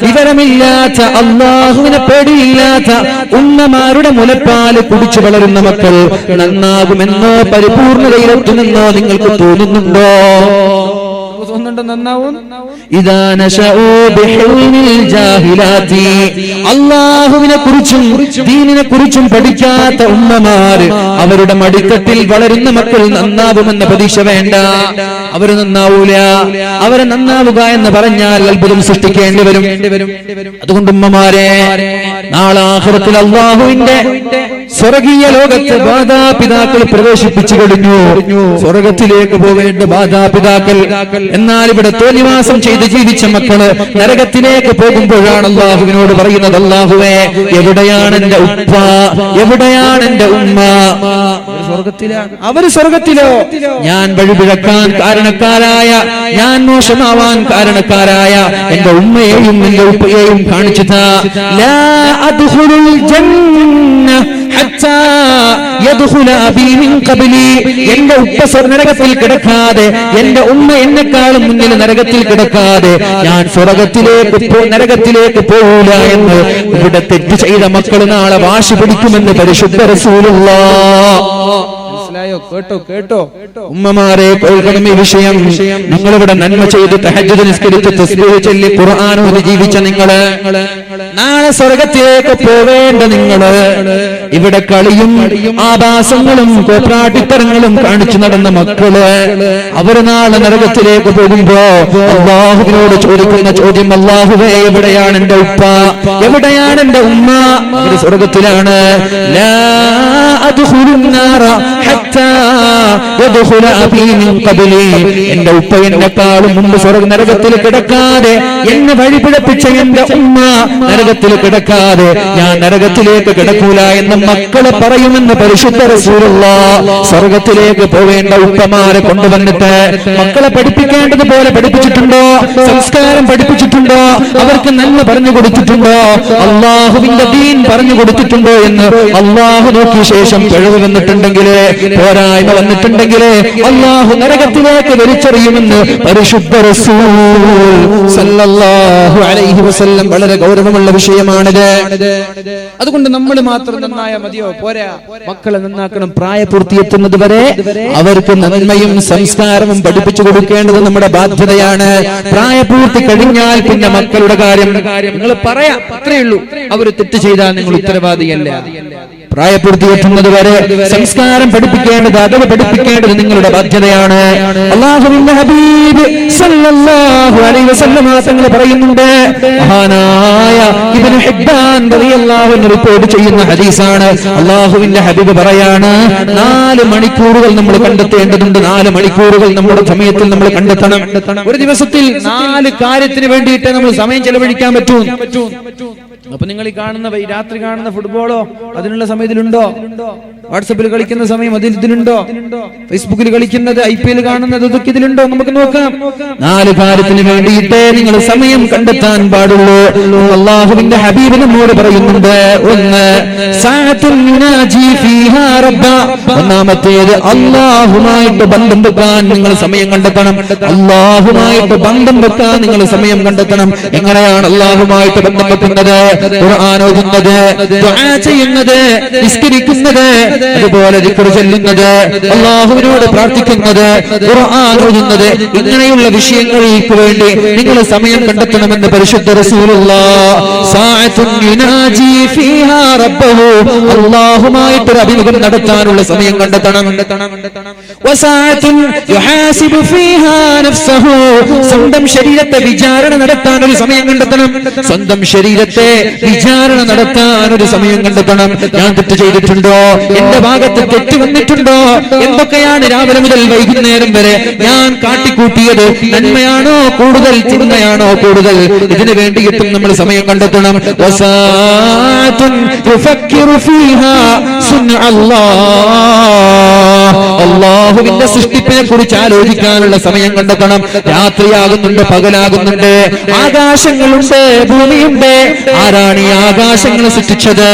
വിവരമില്ലാത്ത അല്ലാഹുവിനെ പേടിയില്ലാത്ത ഉമ്മമാരുടെ മുലപ്പാല് കുടിച്ചു വളരുന്ന മക്കൾ നന്നാകുമെന്നോ പരിപൂർണതയിലെത്തുമെന്നോ നിങ്ങൾക്ക് തോന്നുന്നുണ്ടോ? അല്ലാഹുവിനെ കുറിച്ചും ദീനിനെ കുറിച്ചും പഠിക്കാത്ത ഉമ്മമാര് അവരുടെ മടിത്തട്ടിൽ വളരുന്ന മക്കൾ നന്നാവുമെന്ന പ്രതീക്ഷ വേണ്ട. അവര് നന്നാവൂല. അവരെ നന്നാവുക എന്ന് പറഞ്ഞാൽ അത്ഭുതം സൃഷ്ടിക്കേണ്ടി വരും. അതുകൊണ്ട് ഉമ്മമാരെ, നാളെ ആഖിറത്തിൽ അല്ലാഹുവിന്റെ സ്വർഗീയ ലോകത്ത് മാതാപിതാക്കൾ പ്രവേശിപ്പിച്ചു കഴിഞ്ഞു. സ്വർഗത്തിലേക്ക് പോവേണ്ട മാതാപിതാക്കൾ. എന്നാൽ ഇവിടെ തോന്നിവാസം ചെയ്ത് ജീവിച്ച മക്കള് നരകത്തിലേക്ക് പോകുമ്പോഴാണ് അല്ലാഹുവിനോട് പറയുന്നത്, അല്ലാഹുവേ, എവിടെയാണ് എന്റെ ഉപ്പ, എവിടെയാണ് എന്റെ ഉമ്മ? സ്വർഗത്തിലാണ്. അവര് സ്വർഗത്തിലോ? ഞാൻ വഴിപിഴക്കാൻ കാരണക്കാരായ, ഞാൻ മോശമാവാൻ കാരണക്കാരായ എന്റെ ഉമ്മയെയും എന്റെ ഉപ്പയെയും കാണിച്ചു താ. ലാ അദ്ഖുലുൽ ജന്ന ഹത്താ യദ്ഖുല അബീ മിൻ ഖബ്ലി. എന്റെ ഉപ്പ നരകത്തിൽ കിടക്കാതെ, എന്റെ ഉമ്മ എന്നെക്കാളും മുന്നിൽ നരകത്തിൽ കിടക്കാതെ ഞാൻ നരകത്തിലേക്ക് പോകൂല എന്ന് ഇവിടെ തെറ്റ് ചെയ്ത മക്കൾ നാളെ വാശി പിടിക്കുമെന്ന് പരിശുദ്ധ റസൂലുള്ളാഹ്. കേട്ടോ ഉമ്മമാരെ, കേൾക്കണം ഈ വിഷയം. നിങ്ങളിവിടെ നന്മ ചെയ്ത് തഹജ്ജുദ് നിസ്കരിച്ച് തസ്ബീഹ് ചൊല്ലി ഖുർആൻ ഓതി ജീവിച്ച നിങ്ങള്, നാളെ സ്വർഗത്തിലേക്ക് പോവേണ്ട നിങ്ങള് ഇവിടെ കളിയും ആഭാസങ്ങളും കോപ്രാട്ടിത്തരങ്ങളും കാണിച്ചു നടന്ന മക്കള്, അവര് നാളെ നരകത്തിലേക്ക് പോകുമ്പോ അല്ലാഹുവിനോട് ചോദിക്കുന്ന ചോദ്യം, അല്ലാഹുവേ, എവിടെയാണ് എന്റെ ഉപ്പ, എവിടെയാണ് എന്റെ ഉമ്മ? അവര് സ്വർഗത്തിലാണ്. ലാ അദ്ഖുലുൻ നാറ ഹത്താ യദ്ഖുല അബീ മിൻ ഖബ്ലി. എന്റെ ഉപ്പ എന്നെക്കാളും മുമ്പ് നരകത്തിൽ കിടക്കാതെ, എന്നെ വഴിപിഴപ്പിച്ച എന്റെ ഉമ്മ നരകത്തിൽ കിടക്കാതെ ഞാൻ നരകത്തിലേക്ക് കിടക്കൂല എന്ന് മക്കളെ പറയുമെന്ന് പരിശുദ്ധ റസൂലുള്ളാഹ്. സ്വർഗത്തിലേക്ക് പോവേണ്ട ഉപ്പമാരെ കൊണ്ടുവന്നിട്ട് മക്കളെ പഠിപ്പിക്കേണ്ടതുപോലെ പഠിപ്പിച്ചിട്ടുണ്ടോ? സംസ്കാരം പഠിപ്പിച്ചിട്ടുണ്ടോ? അവർക്ക് നന്മ പറഞ്ഞു കൊടുത്തിട്ടുണ്ടോ? അല്ലാഹുവിന്റെ ദീൻ പറഞ്ഞു കൊടുത്തിട്ടുണ്ടോ എന്ന് അല്ലാഹു നോക്കിയ ശേഷം പിഴവ് വന്നിട്ടുണ്ടെങ്കിലേ, പോരായ്മ വന്നിട്ടുണ്ടെങ്കിലേ അല്ലാഹു നരകത്തിലേക്ക് വലിച്ചെറിയുമെന്ന് പരിശുദ്ധ റസൂൽ സല്ലല്ലാഹു അലൈഹി വസല്ലം. വളരെ ഗൗരവമുള്ള വിഷയമാണിത്. അതുകൊണ്ട് നമ്മൾ മാത്രം നന്നായാൽ മതിയോ? പോരാ, മക്കളെ നന്നാക്കണം. പ്രായപൂർത്തിയെത്തുന്നത് വരെ അവർക്ക് നന്മയും സംസ്കാരവും പഠിപ്പിച്ചു കൊടുക്കേണ്ടത് നമ്മുടെ ബാധ്യതയാണ്. പ്രായപൂർത്തി കഴിഞ്ഞാൽ പിന്നെ മക്കളുടെ കാര്യം നിങ്ങൾ പറയാം, അത്രയേ ഉള്ളൂ. അവർ തെറ്റ് ചെയ്താൽ നിങ്ങൾ ഉത്തരവാദിയല്ല. പ്രായപൂർത്തിയെത്തുന്നത് വരെ സംസ്കാരം പഠിപ്പിക്കേണ്ടത്, അതവ് പഠിപ്പിക്കേണ്ടത് നിങ്ങളുടെ ബാധ്യതയാണ്. അല്ലാഹുവിന്റെ ഹബീബ് സല്ലല്ലാഹു അലൈഹി വസല്ലം തങ്ങൾ പറയുന്നുണ്ട്, മഹാനായ ഇബ്നു ഹിബ്ബാൻ റളിയല്ലാഹു അൻഹു റിപ്പോർട്ട് ചെയ്യുന്ന ഹദീസാണ്. അല്ലാഹുവിന്റെ ഹബീബ് പറയാണ്, 4 മണിക്കൂറുകൾ നമ്മൾ കണ്ടെത്തേണ്ടതുണ്ട്. 4 മണിക്കൂറുകൾ നമ്മുടെ സമയത്തിൽ നമ്മൾ കണ്ടെത്തണം. ഒരു ദിവസത്തിൽ 4 കാര്യത്തിന് വേണ്ടിയിട്ട് നമ്മൾ സമയം ചെലവഴിക്കാൻ പറ്റൂ. അപ്പൊ നിങ്ങൾ ഈ രാത്രി കാണുന്ന ഫുട്ബോളോ അതിനുള്ള സമയം ഇതിലുണ്ടോ? വാട്സപ്പിൽ കളിക്കുന്ന സമയം ഇതിലുണ്ടോ? ഫേസ്ബുക്കിൽ കളിക്കുന്നത്, IPL കാണുന്നത്, ഇതൊക്കെ ഇതിലുണ്ടോ? നമുക്ക് നോക്കാം. 4 കാര്യത്തിന് വേണ്ടിയിട്ടേ നിങ്ങൾ സമയം കണ്ടെത്താൻ പാടുള്ളൂ. അല്ലാഹുവിന്റെ ഹബീബ് നമ്മോട് പറയുന്നുണ്ട്, 1 സഅത്തുൻ യുനാജി ഫീഹാ റബ്ബ. ഒന്നാമത്തേത്, അല്ലാഹുമായിട്ട് ബന്ധം വെക്കാൻ നിങ്ങൾ സമയം കണ്ടെത്തണം. അല്ലാഹുമായിട്ട് ബന്ധം വെക്കാൻ നിങ്ങൾ സമയം കണ്ടെത്തണം. എങ്ങനെയാണ് അല്ലാഹുമായിട്ട് ബന്ധം വെക്കുന്നത്? ഖുർആൻ ഓതുന്നത്, ദുആ ചെയ്യുന്നത്, നിസ്കരിക്കുന്നത്, അതുപോലെ ദിക്ർ ചൊല്ലുന്നത്, അല്ലാഹുവിനോട് പ്രാർത്ഥിക്കുന്നത്, ഖുർആൻ ഓതുന്നത്, ഇങ്ങനെയുള്ള വിഷയങ്ങൾക്ക് വേണ്ടി നിങ്ങൾ സമയം കണ്ടെത്തണമെന്ന് പരിശുദ്ധ റസൂലുള്ളാഹ്. സഅത്തുൻ യുനാജി ഫീഹാ റബ്ബഹു. അല്ലാഹുമായിട്ട് അഭിമുഖം നടത്താനുള്ള സമയം കണ്ടെത്തണം. വസഅത്തുൻ യുഹാസിബു ഫീഹാ നഫ്സഹു. സ്വന്തം ശരീരത്തെ വിചാരണ നടത്താൻ ഒരു സമയം കണ്ടെത്തണം. സ്വന്തം ശരീരത്തെ വിചാരണ നടത്താൻ ഒരു സമയം കണ്ടെത്തണം. ഞാൻ തെറ്റ് ചെയ്തിട്ടുണ്ടോ? എന്റെ ഭാഗത്ത് തെറ്റ് വന്നിട്ടുണ്ടോ? എന്തൊക്കെയാണ് രാവിലെ മുതൽ വൈകുന്നേരം വരെ ഞാൻ കാട്ടിക്കൂട്ടിയത്? നന്മയാണോ കൂടുതൽ, തിന്മയാണോ കൂടുതൽ? ഇതിനു വേണ്ടിയിട്ടും നമ്മൾ സമയം കണ്ടെത്തണം. വസാഅത്തുൻ യുഫക്കിറു ഫീഹാ സുന്നഅല്ലാഹ്. അള്ളാഹുവിന്റെ സൃഷ്ടിപ്പിനെ കുറിച്ച് ആലോചിക്കാനുള്ള സമയം കണ്ടെത്തണം. രാത്രിയാകുന്നുണ്ട്, പകലാകുന്നുണ്ട്, ആകാശങ്ങളുണ്ട്, ഭൂമിയുണ്ട്. ആരാണ് ഈ ആകാശങ്ങൾ സൃഷ്ടിച്ചത്?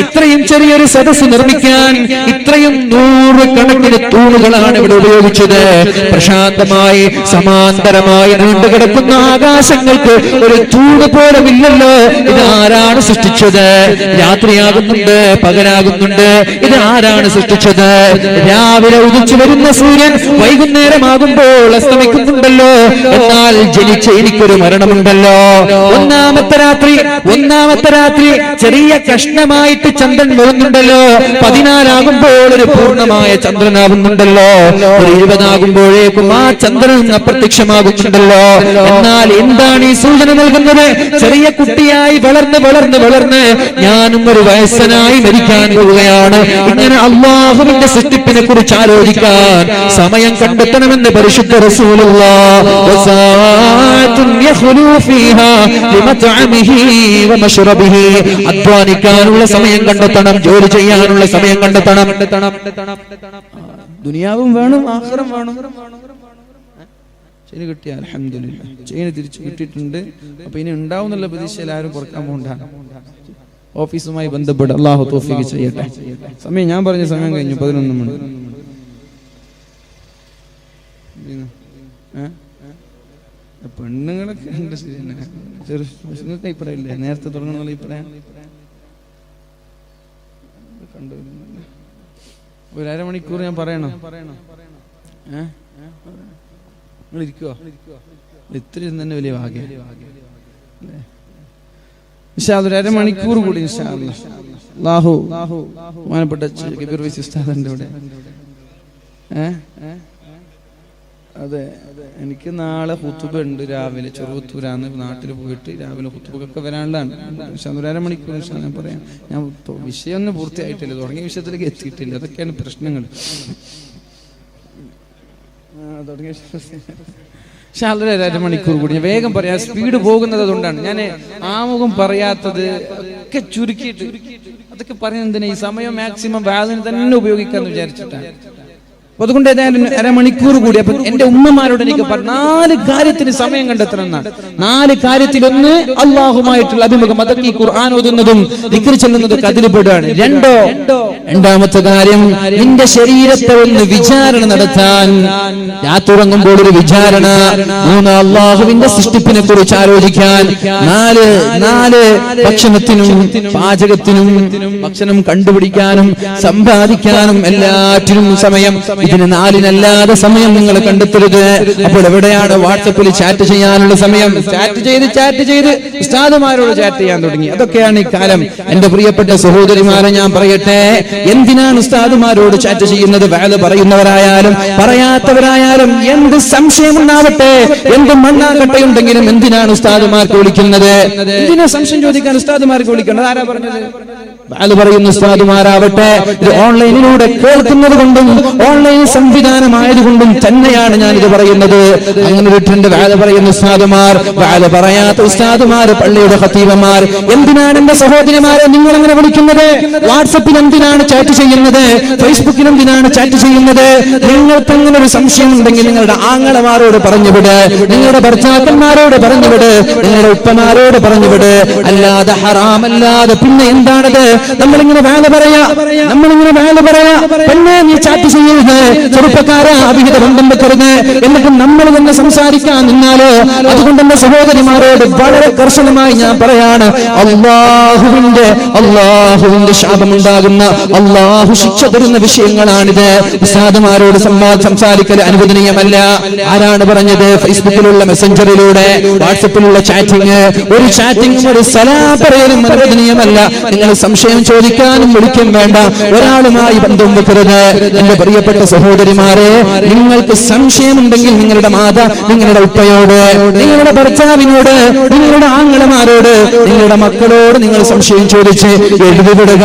ഇത്രയും ചെറിയൊരു സദസ്സ് നിർമ്മിക്കാൻ ഇത്രയും 100 കണക്കിന് തൂണുകളാണ് ഇവിടെ ഉപയോഗിച്ചത്. പ്രശാന്തമായി സമാന്തരമായി നീണ്ടുകിടക്കുന്ന ആകാശങ്ങൾക്ക് ഒരു തൂണ് പോലുമില്ലല്ലോ. ഇത് ആരാണ് സൃഷ്ടിച്ചത്? രാത്രിയാകുന്നുണ്ട്, പകലാകുന്നുണ്ട്, ഇത് ആരാണ് സൃഷ്ടിച്ചത്? രാവിലെ ഉദിച്ചു വരുന്ന സൂര്യൻ വൈകുന്നേരമാകുമ്പോൾ അസ്തമിക്കുന്നുണ്ടല്ലോ. എന്നാൽ ജനിച്ച എനിക്കൊരു മരണമുണ്ടല്ലോ. ഒന്നാമത്തെ രാത്രി ചെറിയ കഷ്ണമായിട്ട് ചന്ദ്രൻ വരുന്നുണ്ടല്ലോ. 14 ആകുമ്പോൾ ഒരു പൂർണ്ണമായ ചന്ദ്രനാകുന്നുണ്ടല്ലോ. ഒരു 20 ആകുമ്പോഴേക്കും ആ ചന്ദ്രൻ അപ്രത്യക്ഷമാകുന്നുണ്ടല്ലോ. എന്നാൽ എന്താണ് ഈ സൂചന നൽകുന്നത്? ചെറിയ കുട്ടിയായി വളർന്ന് ഞാനും ഒരു വയസ്സനായി മരിക്കാൻ പോവുകയാണ്. ഇങ്ങനെ അല്ലാഹുവിന്റെ സൃഷ്ടിപ്പിനെ കുറിച്ച് ആലോചിക്കാൻ സമയം കണ്ടെത്തണമെന്ന് പരിശുദ്ധ റസൂലുള്ളാഹ്. അധ്വാനിക്കാനുള്ള സമയം കണ്ടെത്തണം, ജോലി ചെയ്യാനുള്ള സമയം കണ്ടെത്തണം. ദുനിയാവും വേണം, ആഖിറം വേണം. ചെയിന് കിട്ടിയ അൽഹംദുലില്ലാഹ്, ചെയിന് തിരിച്ചു കിട്ടിയിട്ടുണ്ട്. അപ്പൊ ഇനി ഉണ്ടാവും എന്നുള്ള പ്രതീക്ഷയിൽ ആരും കുറക്കാൻ പോകണ്ട. ഓഫീസുമായി ബന്ധപ്പെട്ട് അള്ളാഹു തൗഫീഖ് ചെയ്യട്ടെ. സമയം ഞാൻ പറഞ്ഞ സമയം കഴിഞ്ഞു, 11 മണി. പെണ്ണുങ്ങളൊക്കെ നിങ്ങൾക്ക് അഭിപ്രായമില്ലേ? നേരത്തെ തുടങ്ങണമെന്നുള്ള അഭിപ്രായം കണ്ടു. ഒരു അരമണിക്കൂർ ഞാൻ പറയണം. നിങ്ങൾ ഇരിക്കുവോ? ഇത്രയും തന്നെ വലിയ ഭാഗ്യം. ഒരു അരമണിക്കൂർ കൂടി അല്ലാഹു ബഹുമാനപ്പെട്ട കബീർ വൈസി ഉസ്താദിന്റെ കൂടെ. അതെ, എനിക്ക് നാളെ ഖുതുബ ഉണ്ട്. രാവിലെ ചെറുവത്തൂരാന്ന് നാട്ടിൽ പോയിട്ട് രാവിലെ ഖുതുബക്കൊക്കെ വരാനുള്ളതാണ്. ഒരു അരമണിക്കൂർ ഞാൻ പറയാം. ഞാൻ വിഷയമൊന്നും പൂർത്തിയായിട്ടില്ല, തുടങ്ങിയ വിഷയത്തിലേക്ക് എത്തിയിട്ടില്ല. അതൊക്കെയാണ് പ്രശ്നങ്ങൾ. തുടങ്ങിയ അരമണിക്കൂർ കൂടി ഞാൻ വേഗം പറയാം. സ്പീഡ് പോകുന്നത് അതുകൊണ്ടാണ് ഞാൻ ആമുഖം പറയാത്തത്. ഒക്കെ ചുരുക്കിയിട്ട് അതൊക്കെ പറയുന്നതിന് ഈ സമയം മാക്സിമം വാതിന് തന്നെ ഉപയോഗിക്കാന്ന് വിചാരിച്ചിട്ടാണ്. അതുകൊണ്ട് ഏതായാലും അരമണിക്കൂർ കൂടി. അപ്പൊ എന്റെ ഉമ്മമാരോട് എനിക്ക് 4 കാര്യത്തിന് സമയം കണ്ടെത്തണം എന്നാണ്. 4 കാര്യത്തിൽ ഒന്ന് അള്ളാഹുമായിട്ടുള്ള അഭിമുഖം. അതൊക്കെ ഈ ഖുർആൻ ഓതുന്നതും ദിക്ർ ചൊല്ലുന്നതൊക്കെ അതിൽപ്പെടുകയാണ്. രണ്ടാമത്തെ കാര്യം, നിന്റെ ശരീരത്തെ ഒന്ന് വിചാരണ നടത്താൻ. രാത്തുറങ്ങുമ്പോൾ ഒരു വിചാരണ. 3 അള്ളാഹുവിന്റെ സൃഷ്ടിപ്പിനെ കുറിച്ച് ആലോചിക്കാൻ. 4 ഭക്ഷണത്തിനും പാചകത്തിനും ഭക്ഷണം കണ്ടുപിടിക്കാനും സമ്പാദിക്കാനും എല്ലാറ്റിനും സമയം. ഇതിന് 4 സമയം നിങ്ങൾ കണ്ടെത്തരുത്. അപ്പോൾ എവിടെയാണ് വാട്സപ്പിൽ ചാറ്റ് ചെയ്യാനുള്ള സമയം? ചാറ്റ് ചെയ്ത് ഉസ്താദുമാരോട് ചാറ്റ് ചെയ്യാൻ തുടങ്ങി. അതൊക്കെയാണ് ഈ കാലം. എന്റെ പ്രിയപ്പെട്ട സഹോദരിമാരെ ഞാൻ പറയട്ടെ, എന്തിനാണ് ഉസ്താദുമാരോട് ചാറ്റ് ചെയ്യുന്നത്? വഅദ് പറയുന്നവരായാലും പറയാത്തവരായാലും എന്ത് സംശയമുണ്ടാവട്ടെ, എന്ത് മണ്ണാകട്ടയുണ്ടെങ്കിലും എന്തിനാണ് ഉസ്താദുമാർക്ക് വിളിക്കുന്നത്? എന്തിനാ സംശയം ചോദിക്കാൻ ഉസ്താദുമാർക്ക് വിളിക്കുന്നത്? ആരാ പറഞ്ഞത്? വഅദ് പറയുന്ന ഉസ്താദുമാരാവട്ടെ ഇത് ഓൺലൈനിലൂടെ കേൾക്കുന്നത് കൊണ്ടും ഓൺലൈൻ സംവിധാനമായതുകൊണ്ടും തന്നെയാണ് ഞാൻ ഇത് പറയുന്നത്. അങ്ങനെ ഒരു ട്രെൻഡ്. വഅദ് പറയുന്ന ഉസ്താദുമാർ, വഅദ് പറയാത്ത ഉസ്താദുമാർ, പള്ളിയുടെ ഖതീബന്മാർ, എന്തിനാണ് എന്റെ സഹോദരിമാരെ നിങ്ങൾ അങ്ങനെ വിളിക്കുന്നത്? വാട്സപ്പിൽ എന്തിനാണ് ചാറ്റ് ചെയ്യുന്നത്? ഫേസ്ബുക്കിൽ എന്തിനാണ് ചാറ്റ് ചെയ്യുന്നത്? നിങ്ങൾക്ക് അങ്ങനെ ഒരു സംശയം ഉണ്ടെങ്കിൽ നിങ്ങളുടെ ആങ്ങളമാരോട് പറഞ്ഞുവിട്, നിങ്ങളുടെ ഭർത്താക്കന്മാരോട് പറഞ്ഞുവിട്, നിങ്ങളുടെ ഉപ്പമാരോട് പറഞ്ഞുവിട്. അല്ലാതെ ഹറാമല്ലാതെ പിന്നെ എന്താണത്? നമ്മളിങ്ങനെ വേല പറയാ പിന്നെ നീ ചാറ്റ് ചെയ്യരുത്, ചെറുപ്പക്കാരെ അഭിഹിത ബന്ധം വെക്കരുത്, എന്നിട്ട് നമ്മൾ തന്നെ സംസാരിക്കാൻ നിന്നാലോ? അതുകൊണ്ട് എന്റെ സഹോദരിമാരോട് വളരെ കർശനമായി ഞാൻ പറയാണ്, അള്ളാഹുവിന്റെ ശാപമുണ്ടാകുന്ന, അള്ളാഹു ശിക്ഷ തരുന്ന വിഷയങ്ങളാണിത്. ഉസ്താദുമാരോട് സംസാരിക്കൽ അനുവദനീയമല്ല. ആരാണ് പറഞ്ഞത്? ഫേസ്ബുക്കിലുള്ള മെസ്സഞ്ചറിലൂടെ, വാട്സപ്പിലുള്ള ചാറ്റിംഗ്, ഒരു ചാറ്റിംഗും ഒരു സലാം പറയലും അനുവദനീയമല്ല. നിങ്ങൾ സംശയം ചോദിക്കാനും വിളിക്കും വേണ്ട, ഒരാളുമായി ബന്ധം വെക്കരുത്. എന്റെ പ്രിയപ്പെട്ട സഹോദരിമാരെ, നിങ്ങൾക്ക് സംശയമുണ്ടെങ്കിൽ നിങ്ങളുടെ നിങ്ങളുടെ ഉപ്പയോട്, നിങ്ങളുടെ ഭർത്താവിനോട്, നിങ്ങളുടെ ആങ്ങളമാരോട്, നിങ്ങളുടെ മക്കളോട് നിങ്ങൾ സംശയം ചോദിച്ച് എഴുതി വിടുക.